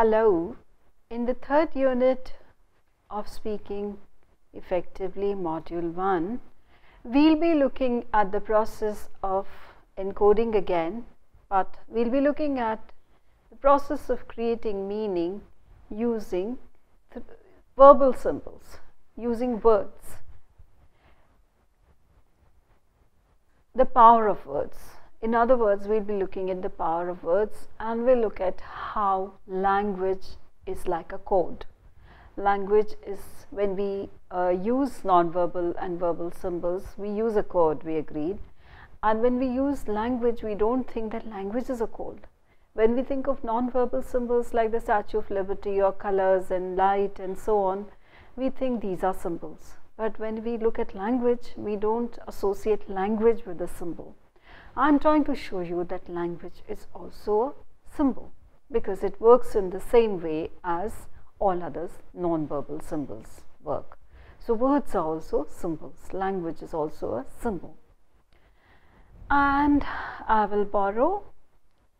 Hello, in the third unit of Speaking Effectively, Module 1, we'll be looking at the process of encoding again, but we'll be looking at the process of creating meaning using verbal symbols, using words. The power of words. In other words, we'll be looking at the power of words, and we'll look at how language is like a code. Language is when we use non-verbal and verbal symbols, we use a code, we agreed. And when we use language, we don't think that language is a code. When we think of non-verbal symbols like the Statue of Liberty or colors and light and so on, we think these are symbols. But when we look at language, we don't associate language with a symbol. I'm trying to show you that language is also a symbol because it works in the same way as all others non-verbal symbols work. So words are also symbols. Language is also a symbol. And I will borrow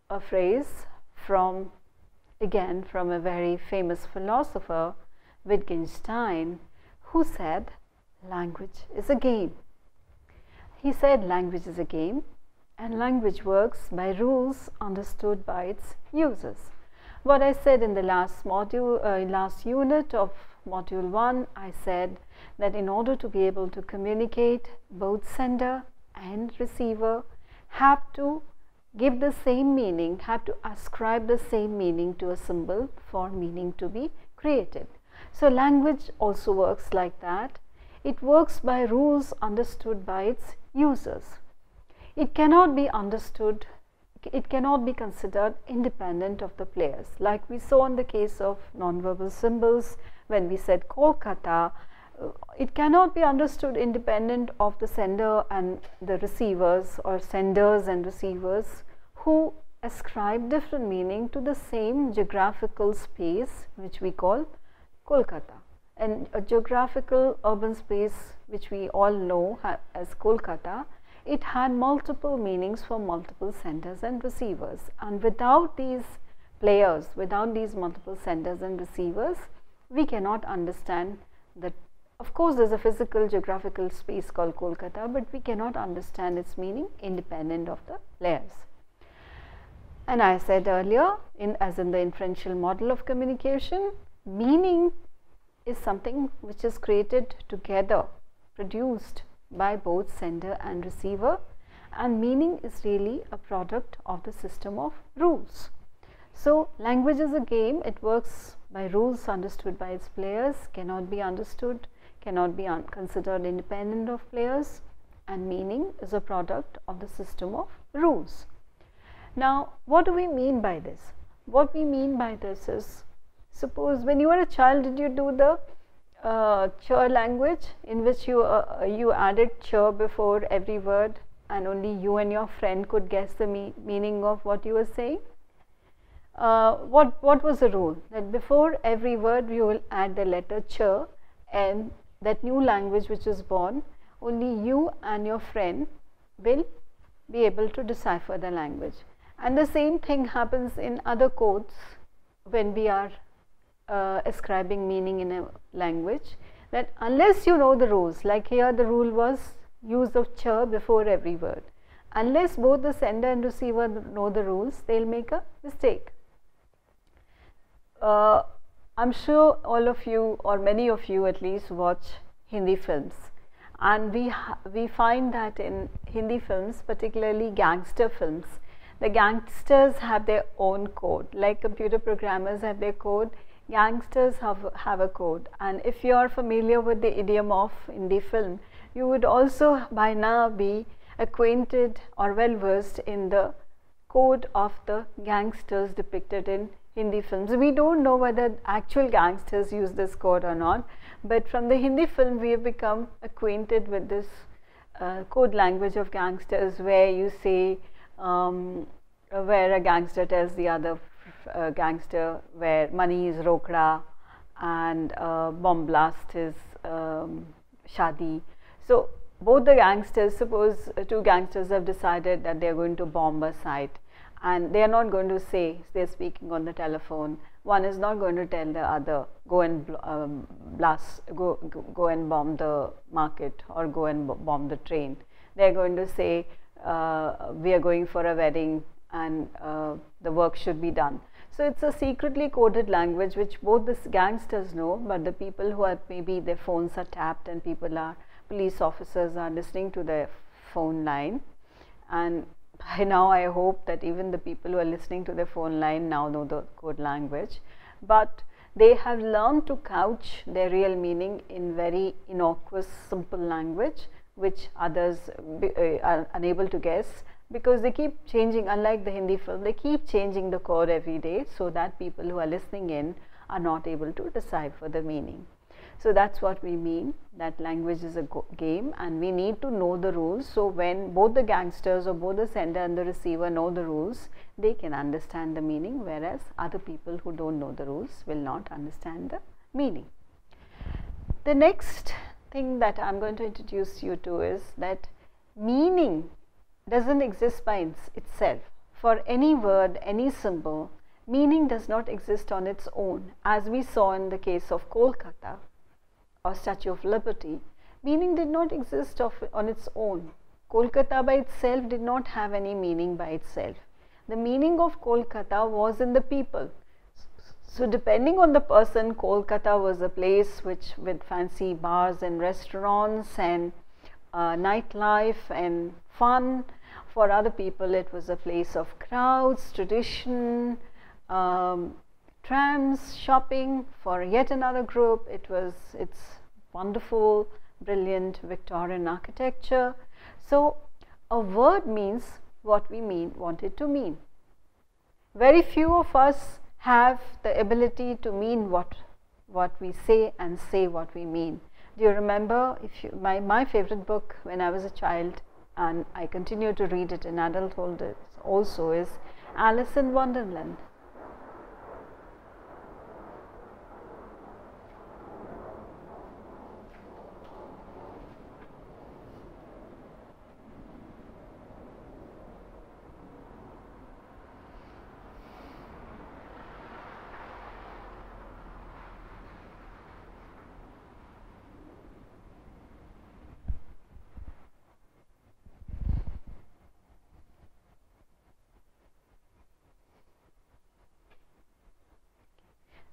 a phrase from, again, from a very famous philosopher, Wittgenstein, who said, language is a game. He said language is a game, and language works by rules understood by its users. What I said in the last module, last unit of module 1, I said that in order to be able to communicate, both sender and receiver have to give the same meaning, have to ascribe the same meaning to a symbol for meaning to be created. So language also works like that. It works by rules understood by its users. It cannot be understood, it cannot be considered independent of the players. Like we saw in the case of non-verbal symbols, when we said Kolkata, it cannot be understood independent of the sender and the receivers, or senders and receivers, who ascribe different meaning to the same geographical space which we call Kolkata. And a geographical urban space which we all know as Kolkata, it had multiple meanings for multiple senders and receivers, and without these players, without these multiple senders and receivers, we cannot understand that. Of course, there is a physical geographical space called Kolkata, but we cannot understand its meaning independent of the players. And I said earlier, as in the inferential model of communication, meaning is something which is created together, produced by both sender and receiver, and meaning is really a product of the system of rules. So language is a game, it works by rules understood by its players, cannot be understood, cannot be considered independent of players, and meaning is a product of the system of rules. Now what do we mean by this? What we mean by this is, suppose when you were a child, did you do the chur language, in which you added chur before every word and only you and your friend could guess the meaning of what you were saying? What was the rule? That before every word you will add the letter chur, and that new language which is born, only you and your friend will be able to decipher the language. And the same thing happens in other codes when we are ascribing meaning in a language, that unless you know the rules, like here the rule was use of chur before every word, unless both the sender and receiver know the rules, they will make a mistake. I'm sure all of you, or many of you at least, watch Hindi films, and we find that in Hindi films, particularly gangster films, the gangsters have their own code, like computer programmers have their code. Gangsters have a code, and if you are familiar with the idiom of Hindi film, you would also by now be acquainted or well versed in the code of the gangsters depicted in Hindi films. We don't know whether actual gangsters use this code or not, but from the Hindi film we have become acquainted with this code language of gangsters, where you say, where a gangster tells the other gangster where money is rokda and bomb blast is shadi. So both the gangsters, suppose two gangsters have decided that they are going to bomb a site, and they are not going to say, they are speaking on the telephone, one is not going to tell the other, go and go and bomb the market or go and bomb the train. They are going to say, we are going for a wedding and the work should be done. So it's a secretly coded language which both the gangsters know, but the people who are, maybe their phones are tapped and police officers are listening to their phone line. And by now I hope that even the people who are listening to their phone line now know the code language, but they have learned to couch their real meaning in very innocuous, simple language which others are unable to guess, because they keep changing. Unlike the Hindi film, they keep changing the code every day, so that people who are listening in are not able to decipher the meaning. So that's what we mean, that language is a game and we need to know the rules. So when both the gangsters or both the sender and the receiver know the rules, they can understand the meaning, whereas other people who don't know the rules will not understand the meaning. The next thing that I am going to introduce you to is that meaning doesn't exist by itself. For any word, any symbol, meaning does not exist on its own. As we saw in the case of Kolkata or Statue of Liberty, meaning did not exist on its own. Kolkata by itself did not have any meaning by itself. The meaning of Kolkata was in the people. So depending on the person, Kolkata was a place which with fancy bars and restaurants and nightlife and fun. For other people it was a place of crowds, tradition, trams, shopping. For yet another group it's wonderful, brilliant Victorian architecture. So a word means what we want it to mean. Very few of us have the ability to mean what we say and say what we mean. Do you remember, my favorite book when I was a child, and I continue to read it in adulthood also, is Alice in Wonderland.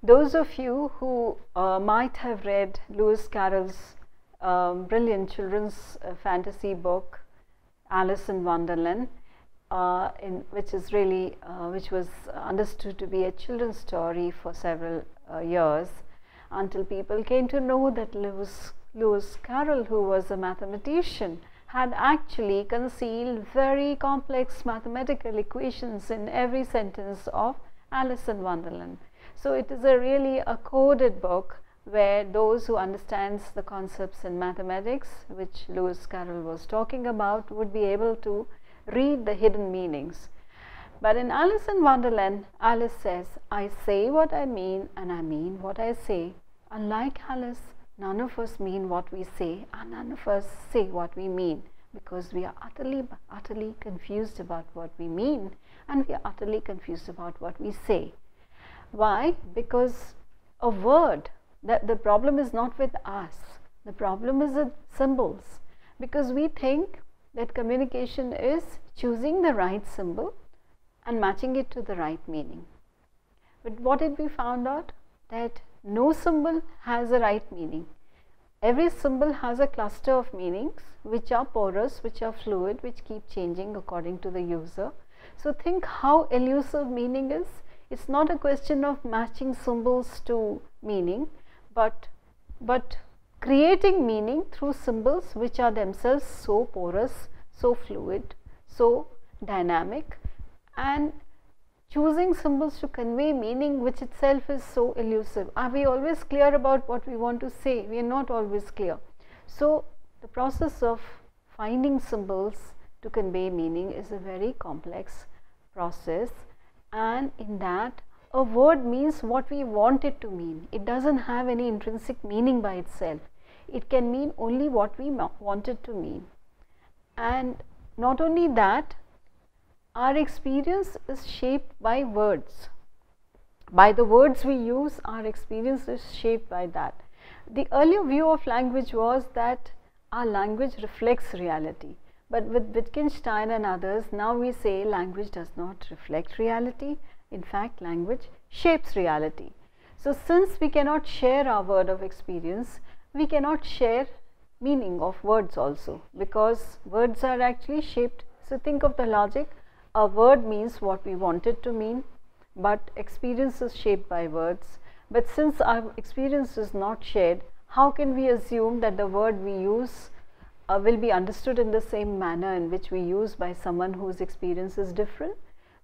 Those of you who might have read Lewis Carroll's brilliant children's fantasy book, Alice in Wonderland, which was understood to be a children's story for several years, until people came to know that Lewis Carroll, who was a mathematician, had actually concealed very complex mathematical equations in every sentence of Alice in Wonderland. So it is really a coded book where those who understands the concepts in mathematics, which Lewis Carroll was talking about, would be able to read the hidden meanings. But in Alice in Wonderland, Alice says, I say what I mean and I mean what I say. Unlike Alice, none of us mean what we say and none of us say what we mean, because we are utterly confused about what we mean and we are utterly confused about what we say. Why? Because a word, the problem is not with us, the problem is with symbols, because we think that communication is choosing the right symbol and matching it to the right meaning. But what did we found out? That no symbol has a right meaning. Every symbol has a cluster of meanings which are porous, which are fluid, which keep changing according to the user. So think how elusive meaning is. It's not a question of matching symbols to meaning, but creating meaning through symbols which are themselves so porous, so fluid, so dynamic, and choosing symbols to convey meaning which itself is so elusive. Are we always clear about what we want to say? We are not always clear. So the process of finding symbols to convey meaning is a very complex process, and in that a word means what we want it to mean. It doesn't have any intrinsic meaning by itself. It can mean only what we want it to mean. And not only that, our experience is shaped by words. By the words we use, our experience is shaped by that. The earlier view of language was that our language reflects reality. But with Wittgenstein and others, now we say language does not reflect reality. In fact, language shapes reality. So since we cannot share our word of experience, we cannot share meaning of words also, because words are actually shaped. So think of the logic. A word means what we want it to mean, but experience is shaped by words. But since our experience is not shared, how can we assume that the word we use will be understood in the same manner in which we use by someone whose experience is different?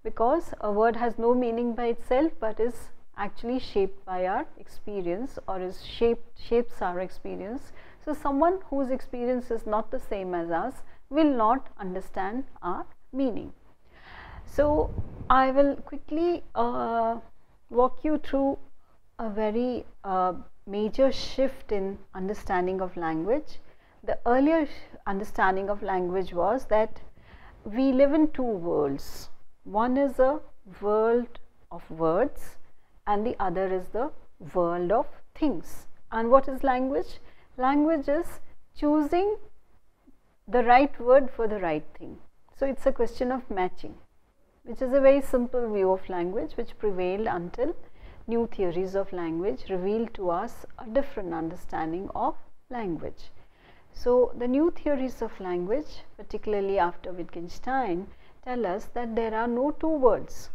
Because a word has no meaning by itself, but is actually shaped by our experience, or is shapes our experience. So someone whose experience is not the same as us will not understand our meaning. So I will quickly walk you through a very major shift in understanding of language. The earlier understanding of language was that we live in two worlds. One is a world of words and the other is the world of things. And what is language? Language is choosing the right word for the right thing. So it's a question of matching, which is a very simple view of language which prevailed until new theories of language revealed to us a different understanding of language. So the new theories of language, particularly after Wittgenstein, tell us that there are no two words.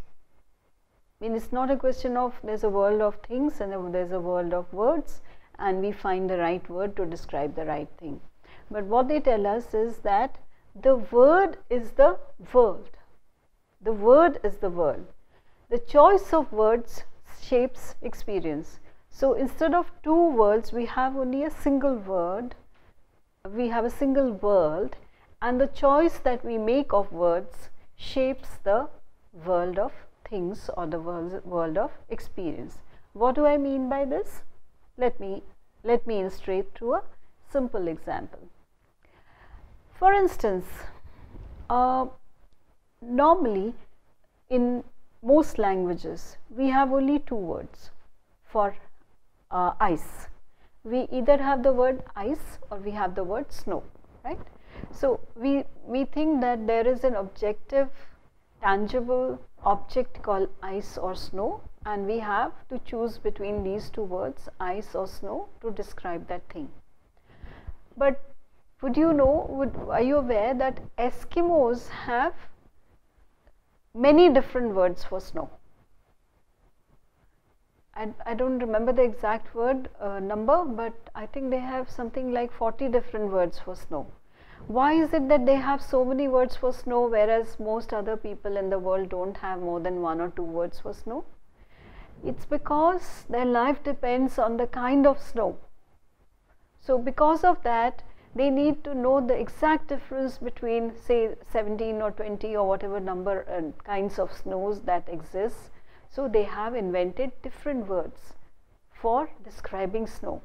I mean, it's not a question of there's a world of things and there's a world of words and we find the right word to describe the right thing. But what they tell us is that the word is the world. The word is the world. The choice of words shapes experience. So instead of two worlds, we have only a single word, we have a single world, and the choice that we make of words shapes the world of things or the world of experience. What do I mean by this? Let me illustrate through a simple example. For instance, normally in most languages we have only two words for ice. We either have the word ice or we have the word snow, right? So we think that there is an objective, tangible object called ice or snow, and we have to choose between these two words, ice or snow, to describe that thing. But would you know, are you aware that Eskimos have many different words for snow? I don't remember the exact word number, but I think they have something like 40 different words for snow. Why is it that they have so many words for snow, whereas most other people in the world don't have more than one or two words for snow? It's because their life depends on the kind of snow. So because of that, they need to know the exact difference between, say, 17 or 20 or whatever number kinds of snows that exist. So they have invented different words for describing snow.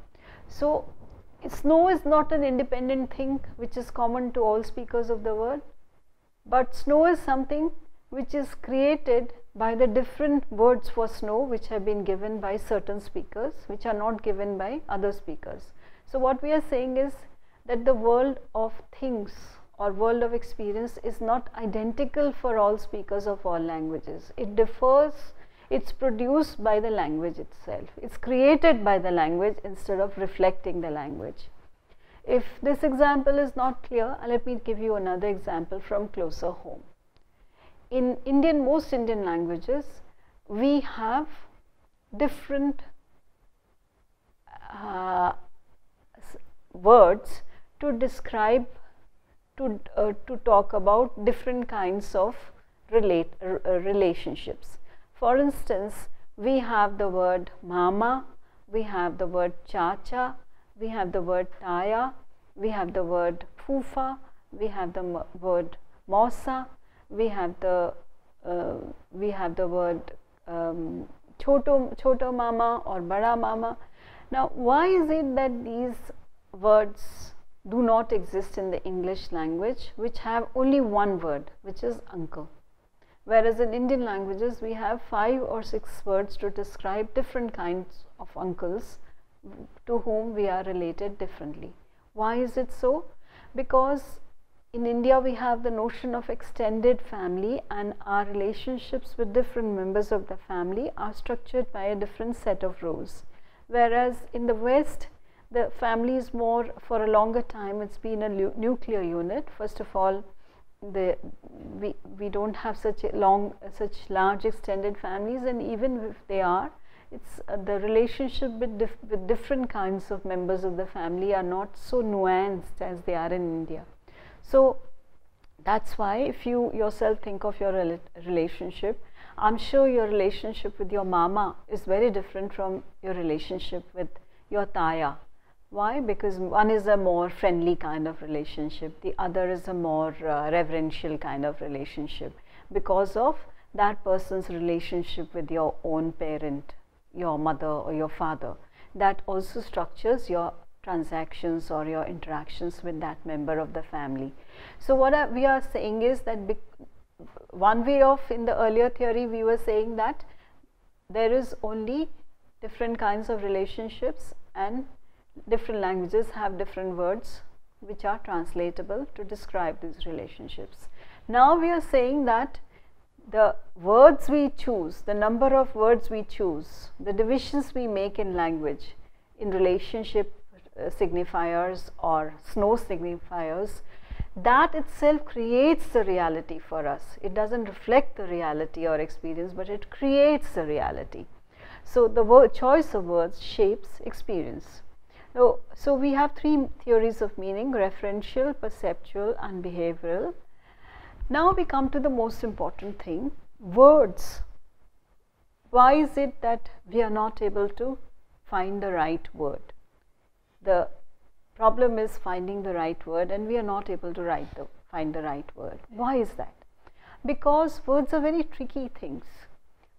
So snow is not an independent thing which is common to all speakers of the world, but snow is something which is created by the different words for snow which have been given by certain speakers, which are not given by other speakers. So what we are saying is that the world of things or world of experience is not identical for all speakers of all languages. It differs. It's produced by the language itself. It's created by the language instead of reflecting the language. If this example is not clear, let me give you another example from closer home. In most Indian languages, we have different words to describe, to talk about different kinds of relationships. For instance, we have the word mama, we have the word chacha, we have the word taya, we have the word fufa, we have the word mosa, we have the word choto mama or bada mama. Now, why is it that these words do not exist in the English language, which have only one word, which is uncle? Whereas in Indian languages, we have 5 or 6 words to describe different kinds of uncles to whom we are related differently. Why is it so? Because in India, we have the notion of extended family, and our relationships with different members of the family are structured by a different set of roles. Whereas in the West, the family is more, for a longer time, it's been a nuclear unit. First of all, we don't have such large extended families, and even if they are, it's the relationship with different kinds of members of the family are not so nuanced as they are in India. So that's why if you yourself think of your relationship, I'm sure your relationship with your mama is very different from your relationship with your taya. Why? Because one is a more friendly kind of relationship, the other is a more reverential kind of relationship, because of that person's relationship with your own parent, your mother or your father. That also structures your transactions or your interactions with that member of the family. So what we are saying is that one way of, in the earlier theory, we were saying that there is only different kinds of relationships, and different languages have different words which are translatable to describe these relationships. Now we are saying that the words we choose, the number of words we choose, the divisions we make in language, in relationship signifiers or snow signifiers, that itself creates the reality for us. It doesn't reflect the reality or experience, but it creates the reality. So the choice of words shapes experience. So we have 3 theories of meaning: referential, perceptual and behavioral. Now we come to the most important thing, words. Why is it that we are not able to find the right word? The problem is finding the right word, and we are not able to find the right word. Why is that? Because words are very tricky things.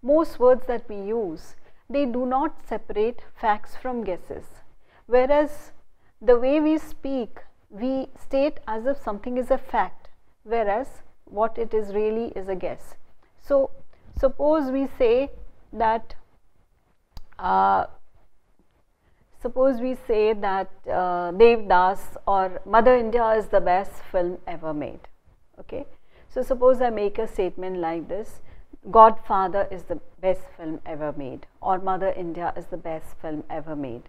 Most words that we use, they do not separate facts from guesses. Whereas the way we speak, we state as if something is a fact, whereas what it is really is a guess. So suppose we say that Devdas or Mother India is the best film ever made. Okay, so suppose I make a statement like this: Godfather is the best film ever made, or Mother India is the best film ever made.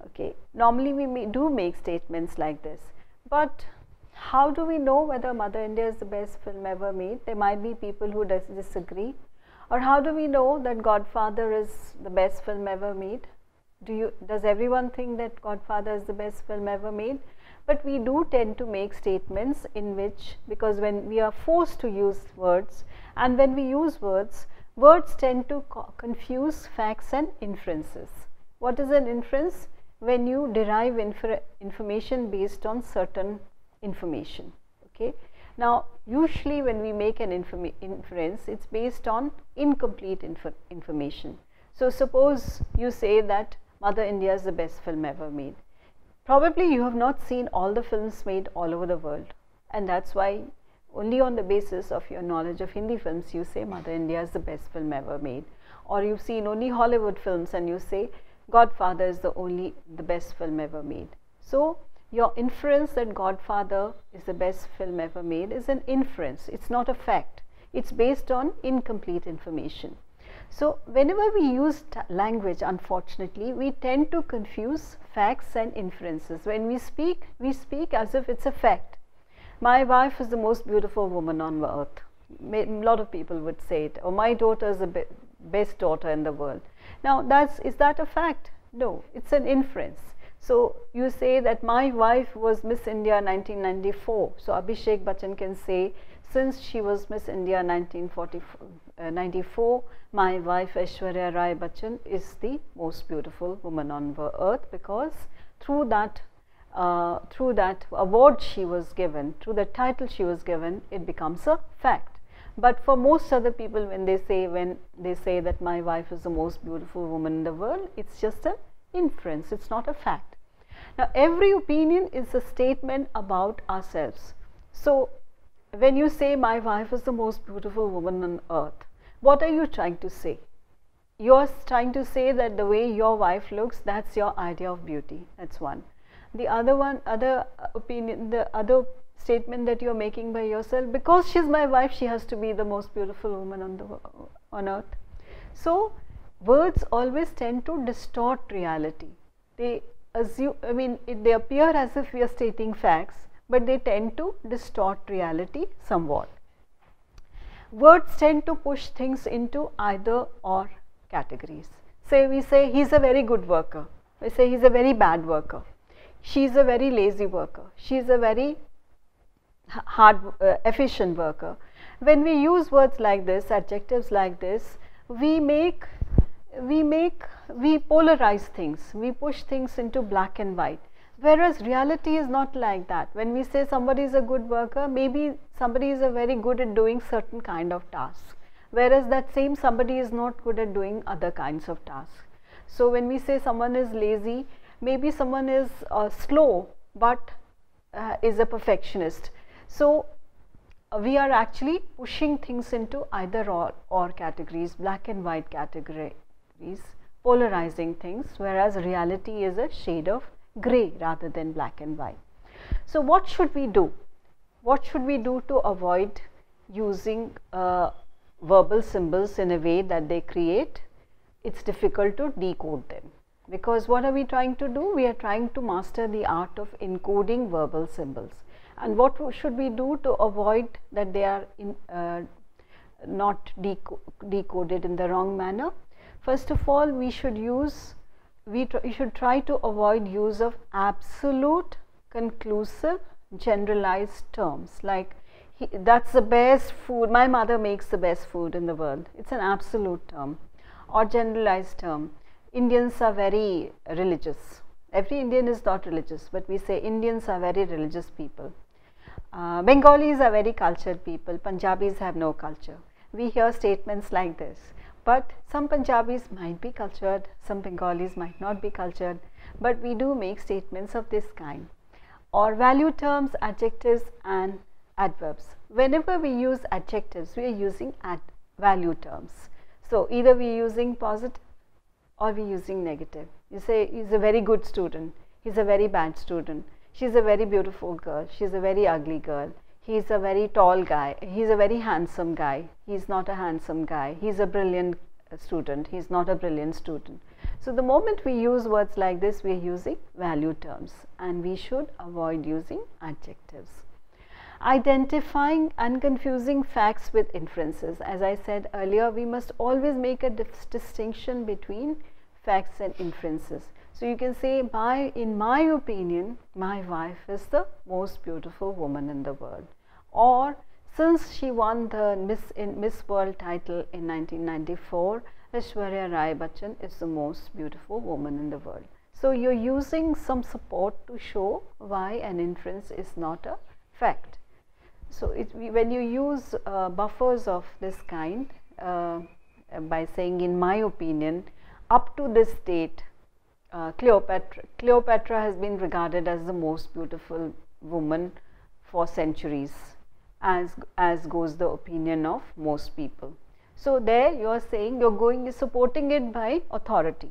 Okay, normally we do make statements like this, but how do we know whether Mother India is the best film ever made? There might be people who disagree. Or how do we know that Godfather is the best film ever made? Does everyone think that Godfather is the best film ever made? But we do tend to make statements in which, because when we are forced to use words, and when we use words, words tend to confuse facts and inferences. What is an inference? When you derive information based on certain information. Okay. Now, usually when we make an inference, it's based on incomplete information. So suppose you say that Mother India is the best film ever made. Probably you have not seen all the films made all over the world, and that's why only on the basis of your knowledge of Hindi films you say Mother India is the best film ever made. Or you've seen only Hollywood films and you say Godfather is the best film ever made. So your inference that Godfather is the best film ever made is an inference. It's not a fact. It's based on incomplete information. So whenever we use language, unfortunately, we tend to confuse facts and inferences. When we speak as if it's a fact. My wife is the most beautiful woman on the earth. A lot of people would say it. Or my daughter is the best daughter in the world. Now, is that a fact? No, it's an inference. So you say that my wife was Miss India 1994. So Abhishek Bachchan can say, since she was Miss India 1994, my wife Aishwarya Rai Bachchan is the most beautiful woman on the earth, because through that award she was given, through the title she was given, it becomes a fact. But for most other people, when they say that my wife is the most beautiful woman in the world, it's just an inference, it's not a fact. Now, every opinion is a statement about ourselves. So when you say my wife is the most beautiful woman on earth, what are you trying to say? You're trying to say that the way your wife looks, that's your idea of beauty. That's one. The other opinion, the other statement that you're making by yourself, because she's my wife, she has to be the most beautiful woman on earth. So words always tend to distort reality. They assume, I mean, they appear as if we are stating facts, but they tend to distort reality somewhat. Words tend to push things into either or categories. Say we say he's a very good worker, we say he's a very bad worker, she's a very lazy worker, she's a very hard efficient worker. When we use words like this, adjectives like this, we polarize things, we push things into black and white, whereas reality is not like that. When we say somebody is a good worker, maybe somebody is a very good at doing certain kind of tasks, whereas that same somebody is not good at doing other kinds of tasks. So when we say someone is lazy, maybe someone is slow but is a perfectionist. So we are actually pushing things into either or categories, black and white categories, polarizing things, whereas reality is a shade of grey rather than black and white. So what should we do? What should we do to avoid using verbal symbols in a way that they create, it's difficult to decode them, because what are we trying to do? We are trying to master the art of encoding verbal symbols. And what should we do to avoid that they are not decoded in the wrong manner? First of all, we should try to avoid use of absolute, conclusive, generalized terms like that's the best food, my mother makes the best food in the world. It's an absolute term, or generalized term. Indians are very religious. Every Indian is not religious, but we say Indians are very religious people. Bengalis are very cultured people. Punjabis have no culture. We hear statements like this, but some Punjabis might be cultured, some Bengalis might not be cultured, but we do make statements of this kind. Or value terms, adjectives and adverbs. Whenever we use adjectives, we are using value terms. So either we are using positive or we are using negative. You say he's a very good student, he's a very bad student, she's a very beautiful girl, she's a very ugly girl, he's a very tall guy, he's a very handsome guy, he's not a handsome guy, he's a brilliant student, he's not a brilliant student. So the moment we use words like this, we are using value terms, and we should avoid using adjectives. Identifying and confusing facts with inferences. As I said earlier, we must always make a distinction between facts and inferences. So you can say, in my opinion, my wife is the most beautiful woman in the world. Or, since she won the Miss World title in 1994, Aishwarya Rai Bachchan is the most beautiful woman in the world. So you're using some support to show why an inference is not a fact. So when you use buffers of this kind, by saying in my opinion, up to this date, Cleopatra has been regarded as the most beautiful woman for centuries, as goes the opinion of most people. So there you are saying you're supporting it by authority.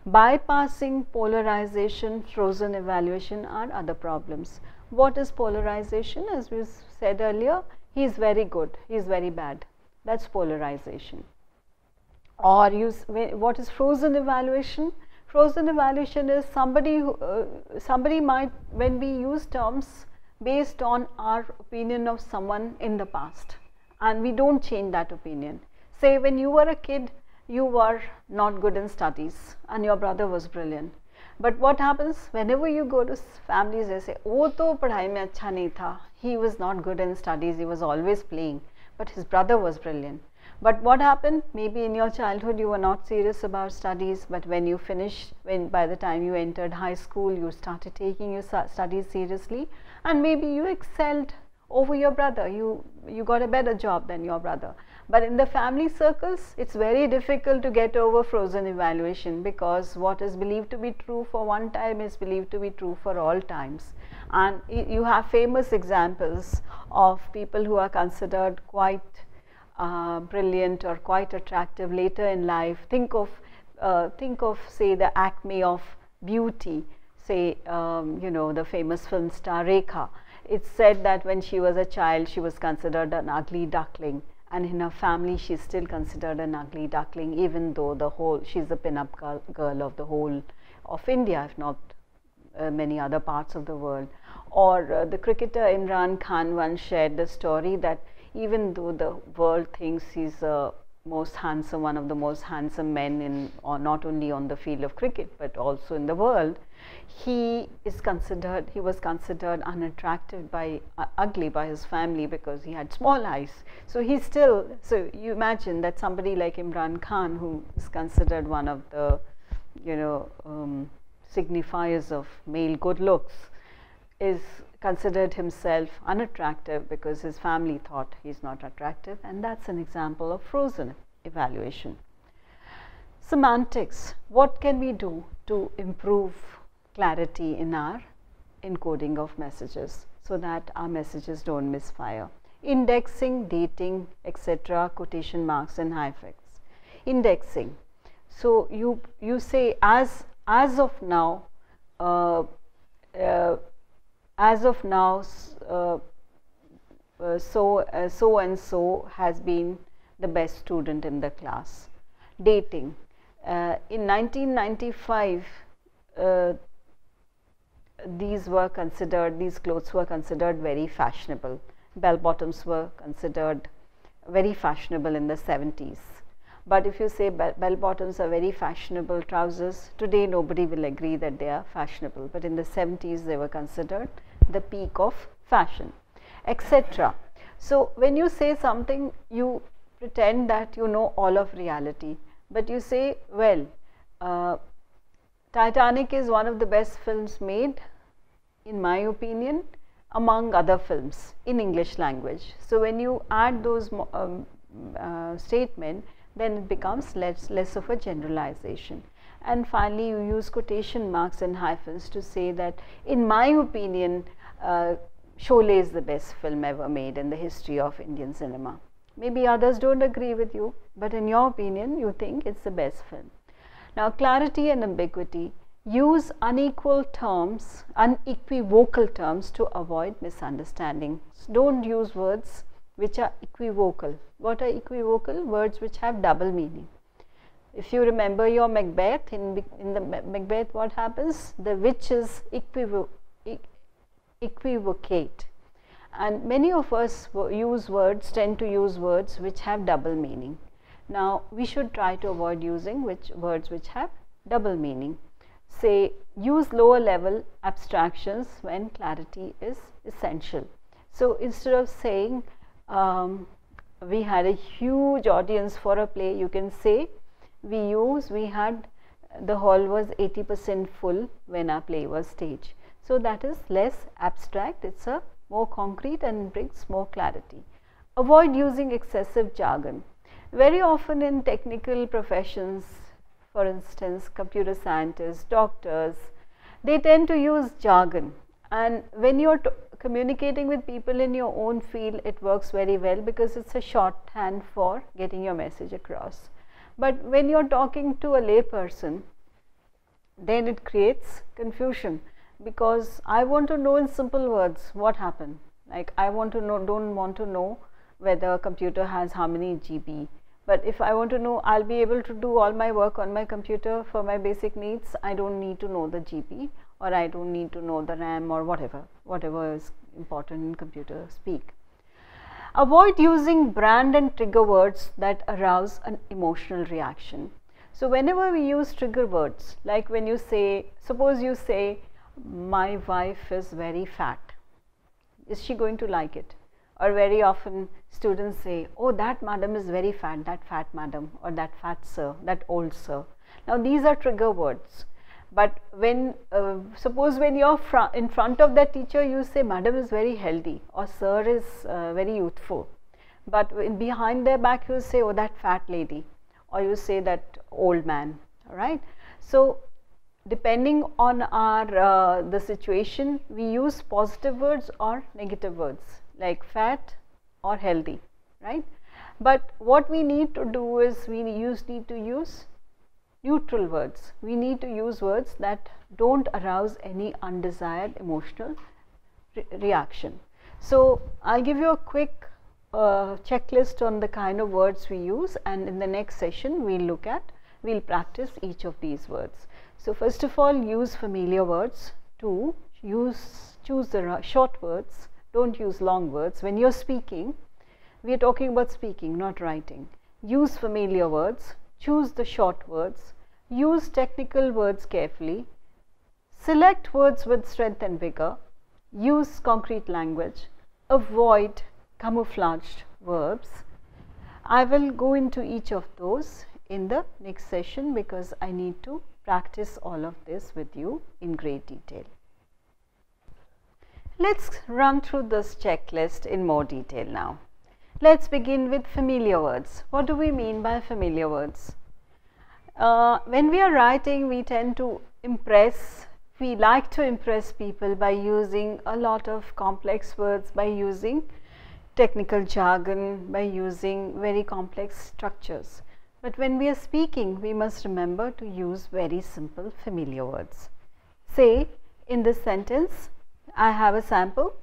Bypassing polarization, frozen evaluation are other problems. What is polarization? As we said earlier, he is very good, he is very bad. That's polarization. Or what is frozen evaluation? Frozen evaluation is somebody might, when we use terms based on our opinion of someone in the past, and we don't change that opinion. Say when you were a kid, you were not good in studies and your brother was brilliant. But what happens whenever you go to families, they say, "Oh, to padhai mein acha nahi tha. He was not good in studies, he was always playing, but his brother was brilliant." But what happened? Maybe in your childhood you were not serious about studies, but when you finished, by the time you entered high school, you started taking your studies seriously, and maybe you excelled over your brother. You got a better job than your brother. But in the family circles, it's very difficult to get over frozen evaluation, because what is believed to be true for one time is believed to be true for all times. And you have famous examples of people who are considered quite brilliant or quite attractive later in life. Think of say the acme of beauty, say the famous film star Rekha. It's said that when she was a child, she was considered an ugly duckling, and in her family she is still considered an ugly duckling, even though she's the pin-up girl of the whole of India, if not many other parts of the world. Or the cricketer Imran Khan once shared the story that even though the world thinks he's most handsome, one of the most handsome men not only on the field of cricket but also in the world, he was considered unattractive ugly by his family because he had small eyes. So you imagine that somebody like Imran Khan, who is considered one of the signifiers of male good looks, is considered himself unattractive because his family thought he's not attractive, and that's an example of frozen evaluation. Semantics. What can we do to improve clarity in our encoding of messages so that our messages don't misfire? Indexing, dating, etc., quotation marks and hyphens. Indexing. So you say as of now, so and so has been the best student in the class. Dating. In 1995, these clothes were considered very fashionable. Bell bottoms were considered very fashionable in the 70s. But if you say bell bottoms are very fashionable trousers, today nobody will agree that they are fashionable. But in the 70s, they were considered the peak of fashion, etc. So when you say something, you pretend that you know all of reality, but you say, well, Titanic is one of the best films made, in my opinion, among other films in English language. So when you add those statements, then it becomes less of a generalization. And finally, you use quotation marks and hyphens to say that, in my opinion, Sholay is the best film ever made in the history of Indian cinema. Maybe others don't agree with you, but in your opinion, you think it's the best film. Now, clarity and ambiguity. Use unequivocal terms to avoid misunderstandings. Don't use words which are equivocal. What are equivocal? Words which have double meaning. If you remember your Macbeth, in the Macbeth, what happens? The witch is equivocate. And many of us tend to use words which have double meaning. Now, we should try to avoid using words which have double meaning. Say, use lower level abstractions when clarity is essential. So, instead of saying, we had a huge audience for a play, you can say, the hall was 80% full when our play was staged. So, that is less abstract, it's a more concrete and brings more clarity. Avoid using excessive jargon. Very often in technical professions, for instance, computer scientists, doctors, they tend to use jargon, and when you're communicating with people in your own field, it works very well because it's a shorthand for getting your message across. But when you're talking to a lay person, then it creates confusion, because I want to know in simple words what happened. Like, I don't want to know whether a computer has how many GB. But if I want to know, I'll be able to do all my work on my computer for my basic needs. I don't need to know the GB, or I don't need to know the RAM, or whatever is important in computer speak. Avoid using brand and trigger words that arouse an emotional reaction. So whenever we use trigger words, like when you say, suppose you say, my wife is very fat, is she going to like it? Or very often students say, oh, that madam is very fat, that fat madam, or that fat sir, that old sir. Now these are trigger words. But when, suppose when you're in front of that teacher, you say, madam is very healthy, or sir is very youthful. but behind their back you say, oh, that fat lady, or you say that old man, all right. So depending on our the situation, we use positive words or negative words like fat or healthy, right. But what we need to do is we need to use neutral words. We need to use words that don't arouse any undesired emotional reaction. So I'll give you a quick checklist on the kind of words we use, and in the next session we'll practice each of these words. So first of all, use familiar words. 2, choose the short words, don't use long words. When you're speaking, we are talking about speaking, not writing. Use familiar words, choose the short words, use technical words carefully, select words with strength and vigor, use concrete language, avoid camouflaged verbs. I will go into each of those in the next session because I need to practice all of this with you in great detail. Let's run through this checklist in more detail now. Let's begin with familiar words. What do we mean by familiar words? When we are writing, we tend to we like to impress people by using a lot of complex words, by using technical jargon, by using very complex structures. But when we are speaking, we must remember to use very simple familiar words. Say in this sentence, I have a sample.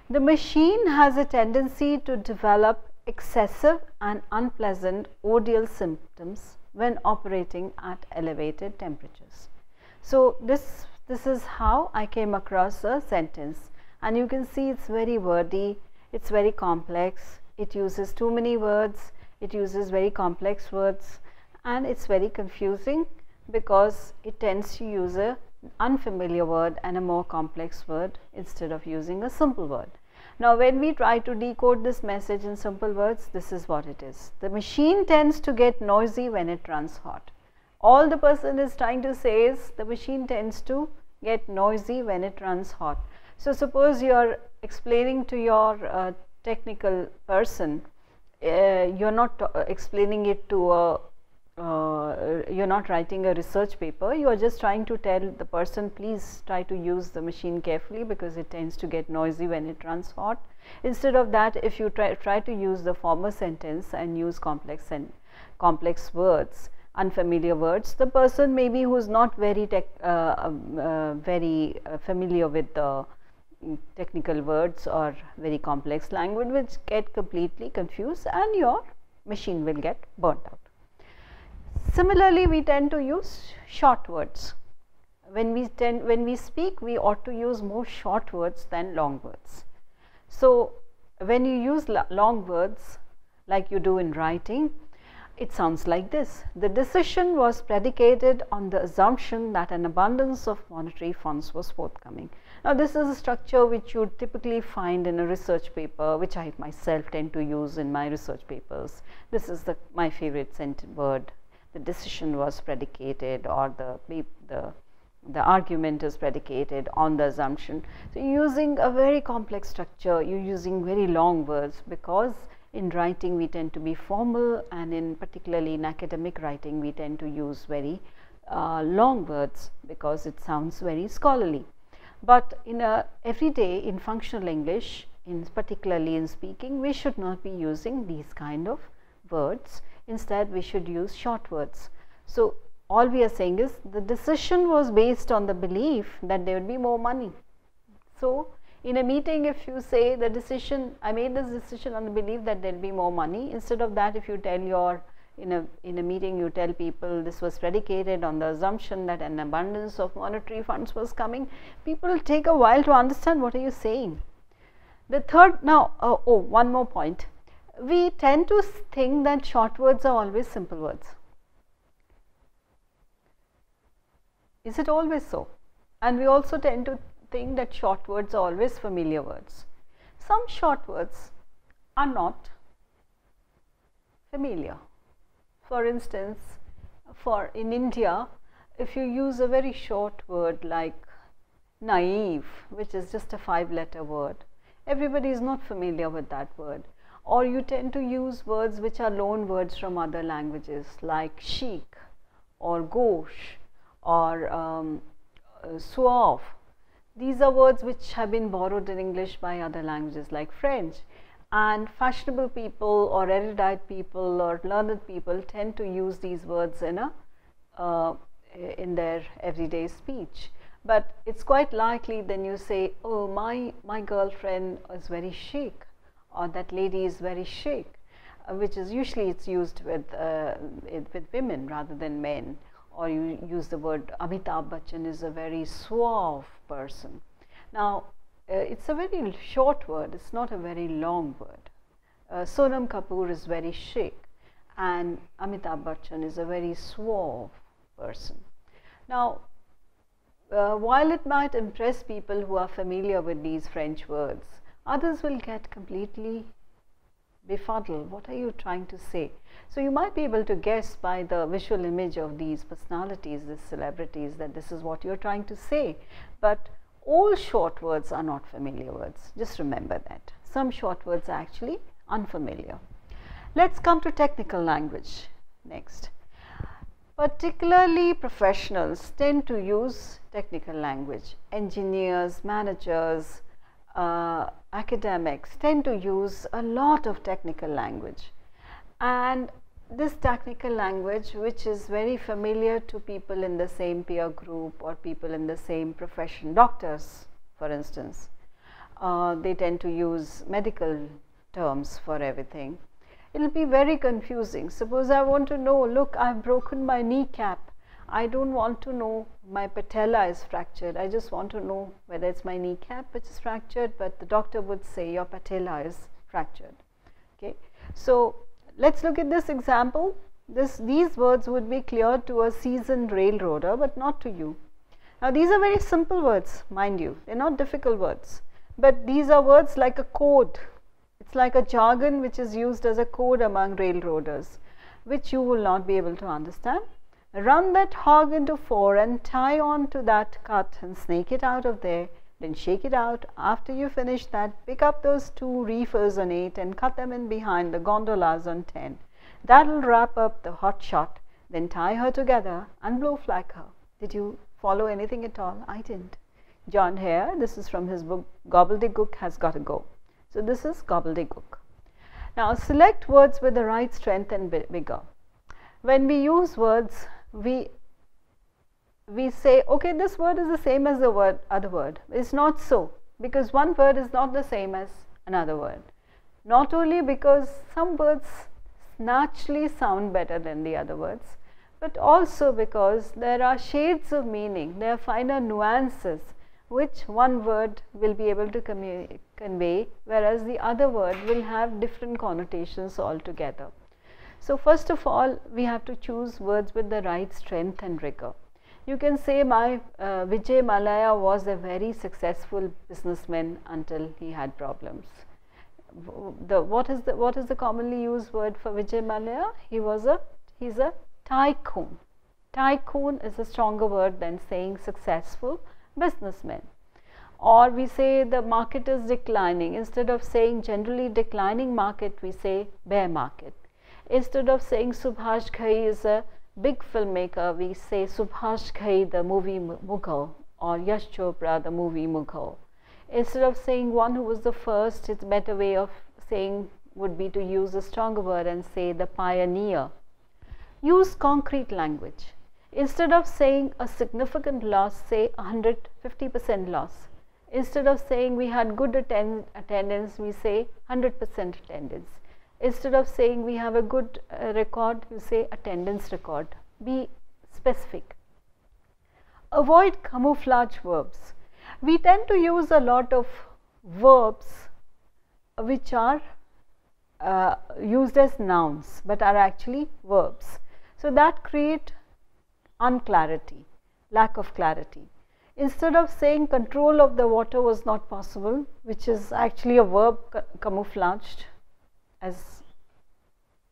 The machine has a tendency to develop excessive and unpleasant odial symptoms when operating at elevated temperatures. So this is how I came across a sentence, and you can see it's very wordy, it's very complex, it uses too many words, it uses very complex words, and it's very confusing because it tends to use an unfamiliar word and a more complex word instead of using a simple word. Now when we try to decode this message in simple words, this is what it is. The machine tends to get noisy when it runs hot. All the person is trying to say is the machine tends to get noisy when it runs hot. So suppose you are explaining to your technical person, you're not explaining it to a you're not writing a research paper, you are just trying to tell the person, please try to use the machine carefully because it tends to get noisy when it runs hot. Instead of that, if you try to use the former sentence and use complex words, unfamiliar words, the person maybe who is not very familiar with the technical words or very complex language will get completely confused and your machine will get burnt out. Similarly, we tend to use short words. When we speak, we ought to use more short words than long words. So when you use long words like you do in writing, it sounds like this: the decision was predicated on the assumption that an abundance of monetary funds was forthcoming. Now this is a structure which you typically find in a research paper, which I myself tend to use in my research papers. This is my favorite word. The decision was predicated, or the argument is predicated on the assumption. So using a very complex structure, you're using very long words, because in writing we tend to be formal, and particularly in academic writing we tend to use very long words because it sounds very scholarly. But in everyday, in functional English, particularly in speaking, we should not be using these kind of words. Instead, we should use short words. So all we are saying is the decision was based on the belief that there would be more money. So in a meeting, if you say the decision, I made this decision on the belief that there will be more money, instead of that, if you tell in a meeting, you tell people this was predicated on the assumption that an abundance of monetary funds was coming, people take a while to understand what are you saying. The third, now, one more point. We tend to think that short words are always simple words. Is it always so? And we also tend to think that short words are always familiar words. Some short words are not familiar. For instance, in India, if you use a very short word like naive, which is just a 5-letter word, everybody is not familiar with that word. or you tend to use words which are loan words from other languages like chic or gauche or suave. These are words which have been borrowed in English by other languages like French, and fashionable people or erudite people or learned people tend to use these words in their everyday speech. But it's quite likely then you say, oh, my girlfriend is very chic, or that lady is very chic, which is usually it's used with women rather than men. Or you use the word Amitabh Bachchan is a very suave person. Now, it's a very short word, it's not a very long word. Sonam Kapoor is very chic and Amitabh Bachchan is a very suave person. Now, while it might impress people who are familiar with these French words, others will get completely befuddled. What are you trying to say? So you might be able to guess by the visual image of these personalities, these celebrities, that this is what you're trying to say. But all short words are not familiar words. Just remember that. Some short words are actually unfamiliar. Let's come to technical language next. Particularly professionals tend to use technical language. Engineers, managers, academics tend to use a lot of technical language, and this technical language, which is very familiar to people in the same peer group or people in the same profession, doctors for instance, they tend to use medical terms for everything. It will be very confusing. Suppose I want to know, look, I've broken my kneecap. I don't want to know my patella is fractured. I just want to know whether it's my kneecap which is fractured, but the doctor would say your patella is fractured. Okay. So let's look at this example. These words would be clear to a seasoned railroader, but not to you. Now these are very simple words, mind you. They're not difficult words, but these are words like a code. It's like a jargon which is used as a code among railroaders, which you will not be able to understand. Run that hog into 4 and tie on to that cut and snake it out of there, then shake it out. After you finish that, pick up those 2 reefers on 8 and cut them in behind the gondolas on 10. That'll wrap up the hot shot, then tie her together and blow flag her. Did you follow anything at all? I didn't. John Hare, this is from his book Gobbledygook Has Gotta Go. So this is gobbledygook. Now select words with the right strength and vigor. When we use words, we say, okay, this word is the same as the other word. It's not so, because one word is not the same as another word. Not only because some words naturally sound better than the other words, but also because there are shades of meaning, there are finer nuances which one word will be able to convey, whereas the other word will have different connotations altogether. So first of all, we have to choose words with the right strength and rigor. You can say Vijay Mallya was a very successful businessman until he had problems. What is the commonly used word for Vijay Mallya? He's a tycoon. Tycoon is a stronger word than saying successful businessman. Or we say the market is declining. Instead of saying generally declining market, we say bear market. Instead of saying Subhash Ghai is a big filmmaker, we say Subhash Ghai the movie Mughal, or Yash Chopra the movie Mughal. Instead of saying one who was the first, it's a better way of saying would be to use a stronger word and say the pioneer. Use concrete language. Instead of saying a significant loss, say 150% loss. Instead of saying we had good attendance, we say 100% attendance. Instead of saying we have a good record, you say attendance record. Be specific. Avoid camouflage verbs. We tend to use a lot of verbs which are used as nouns but are actually verbs. So that create unclarity, lack of clarity. Instead of saying control of the water was not possible, which is actually a verb camouflaged as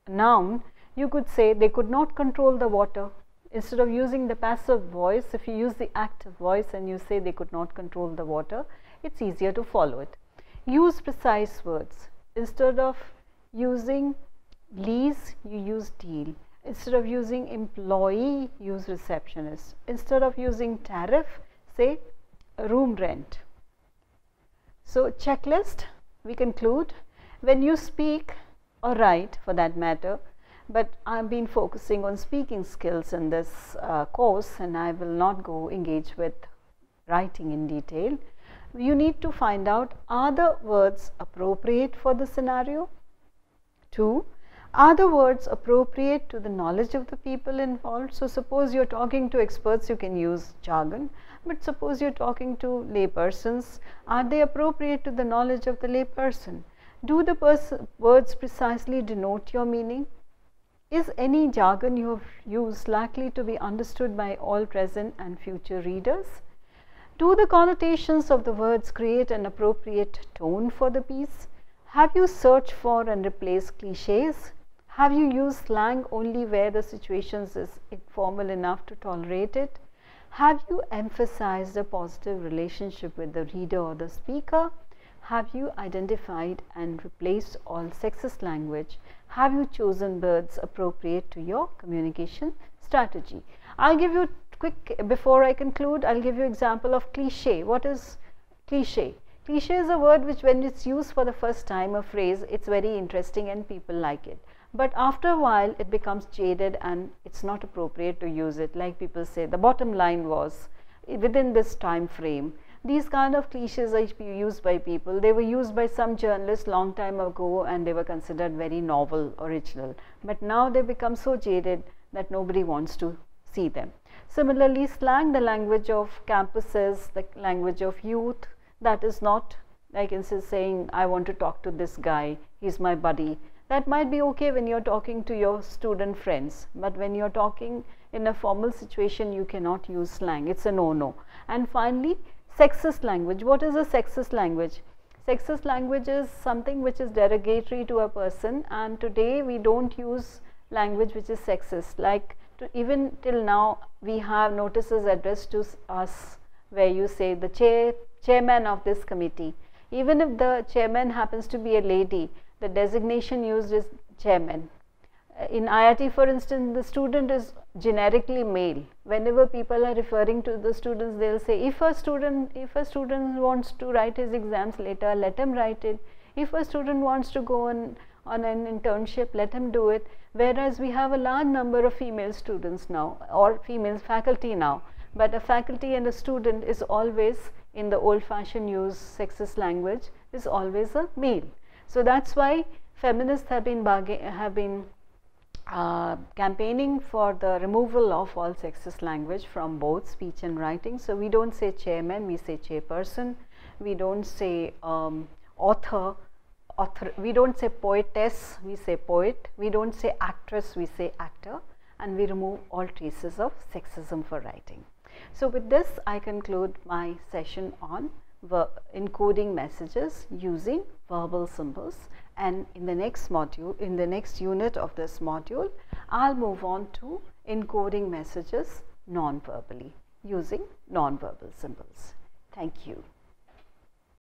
a noun, you could say they could not control the water. Instead of using the passive voice, if you use the active voice and you say they could not control the water, it's easier to follow it. Use precise words. Instead of using lease, you use deal. Instead of using employee, use receptionist. Instead of using tariff, say room rent. So checklist, we conclude, when you speak or write for that matter, but I've been focusing on speaking skills in this course, and I will not go engage with writing in detail. You need to find out, are the words appropriate for the scenario? 2, are the words appropriate to the knowledge of the people involved? So suppose you're talking to experts, you can use jargon, but suppose you're talking to lay persons, are they appropriate to the knowledge of the lay person? Do the words precisely denote your meaning? Is any jargon you have used likely to be understood by all present and future readers? Do the connotations of the words create an appropriate tone for the piece? Have you searched for and replaced cliches? Have you used slang only where the situation is informal enough to tolerate it? Have you emphasized a positive relationship with the reader or the speaker? Have you identified and replaced all sexist language? Have you chosen words appropriate to your communication strategy? I'll give you quick, before I conclude, I'll give you example of cliche. What is cliche? Cliche is a word which, when it's used for the first time, a phrase, it's very interesting and people like it. But after a while, it becomes jaded and it's not appropriate to use it. Like people say, the bottom line was, within this time frame. These kind of cliches are used by people. They were used by some journalists long time ago and they were considered very novel, original. But now they become so jaded that nobody wants to see them. Similarly, slang, the language of campuses, the language of youth, that is not like instead saying, I want to talk to this guy, he's my buddy. That might be okay when you're talking to your student friends, but when you're talking in a formal situation, you cannot use slang. It's a no-no. And finally, sexist language. What is a sexist language? Sexist language is something which is derogatory to a person, and today we don't use language which is sexist. Like even till now, we have notices addressed to us where you say the chairman of this committee. Even if the chairman happens to be a lady, the designation used is chairman. In IIT, for instance, the student is generically male. Whenever people are referring to the students, they'll say, if a student wants to write his exams later, let him write it. If a student wants to go on an internship, let him do it. Whereas we have a large number of female students now, or female faculty now, but a faculty and a student is always, in the old-fashioned use sexist language, is always a male. So that's why feminists have been campaigning for the removal of all sexist language from both speech and writing. So we don't say chairman, we say chairperson. We don't say author, we don't say poetess, we say poet. We don't say actress, we say actor. And we remove all traces of sexism for writing. So with this, I conclude my session on encoding messages using verbal symbols, and in the next module, in the next unit of this module, I'll move on to encoding messages non-verbally using non-verbal symbols. Thank you.